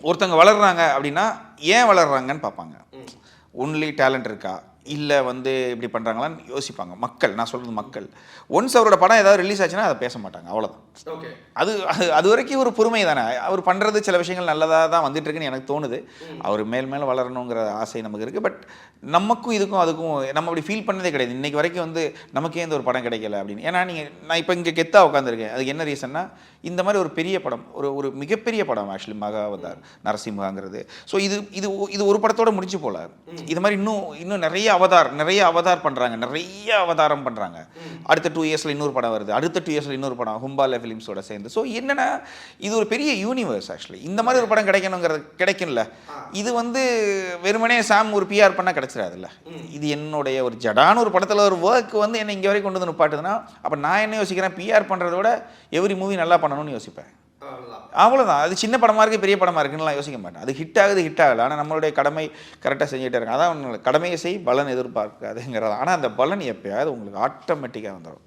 ஒருத்தவங்க வளர்றாங்க அப்படின்னா ஏன் வளர்றாங்கன்னு பார்ப்பாங்க. ஒன்லி டேலண்ட் இருக்கா, இல்லை வந்து இப்படி பண்ணுறாங்களான்னு யோசிப்பாங்க மக்கள். நான் சொல்கிறது மக்கள். ஒன்ஸ் அவரோட படம் ஏதாவது ரிலீஸ் ஆச்சுன்னா அதை பேச மாட்டாங்க, அவ்வளோதான். ஓகே. அது அது அது வரைக்கும் ஒரு பொறுமை தானே. அவர் பண்ணுறது சில விஷயங்கள் நல்லதாக தான் வந்துட்டு இருக்குன்னு எனக்கு தோணுது. அவர் மேல் மேலே வளரணுங்கிற ஆசை நமக்கு இருக்குது. பட் நமக்கும் இதுக்கும் அதுக்கும் நம்ம அப்படி ஃபீல் பண்ணதே கிடையாது இன்றைக்கி வரைக்கும். வந்து நமக்கே இந்த ஒரு படம் கிடைக்கல அப்படின்னு. ஏன்னா நான் இப்போ இங்கே கெத்தாக உட்காந்துருக்கேன். அதுக்கு என்ன ரீசன்னா, இந்த மாதிரி ஒரு பெரிய படம், ஒரு மிகப்பெரிய படம் ஆக்சுவலி மகாவதார் நரசிம்மாங்கிறது. ஸோ இது ஒரு படத்தோடு முடிச்சு போல. இது மாதிரி இன்னும் நிறைய அவதார் பண்ணுறாங்க, நிறைய அவதாரம் பண்ணுறாங்க. அடுத்த 2 இயர்ஸில் இன்னொரு படம் வருது, அடுத்த 2 இயர்ஸில் இன்னொரு படம் ஹும்பால ஃபிலிம்ஸோட சேர்ந்து. ஸோ என்னென்னா, இது ஒரு பெரிய யூனிவர்ஸ் ஆக்சுவலி. இந்த மாதிரி ஒரு படம் கிடைக்கும்ல. இது வந்து வெறுமனே சாம் ஒரு பிஆர் பண்ணால் கிடச்சிடாதுல்ல. இது என்னுடைய ஒரு ஜடான ஒரு படத்தில் ஒரு ஒர்க் வந்து என்னை இங்கே வரைக்கும் கொண்டு வந்து நிப்பாட்டுதுன்னா, அப்போ நான் என்ன யோசிக்கிறேன், பிஆர் பண்ணுறத விட எவ்ரி மூவி நல்லா பண்ணணும்னு யோசிப்பேன். அவ்வளோதான். அது சின்ன படமாக இருக்குது, பெரிய படமாக இருக்குன்னுலாம் யோசிக்க மாட்டேன். அது ஹிட் ஆகலை. ஆனால் நம்மளுடைய கடமை கரெக்டாக செஞ்சுட்டே இருக்காங்க. அதான் கடமையை செய், பலன் எதிர்பார்க்காதுங்கிறது. ஆனால் அந்த பலன் எப்போயாவது உங்களுக்கு ஆட்டோமேட்டிக்காக வந்துடும்.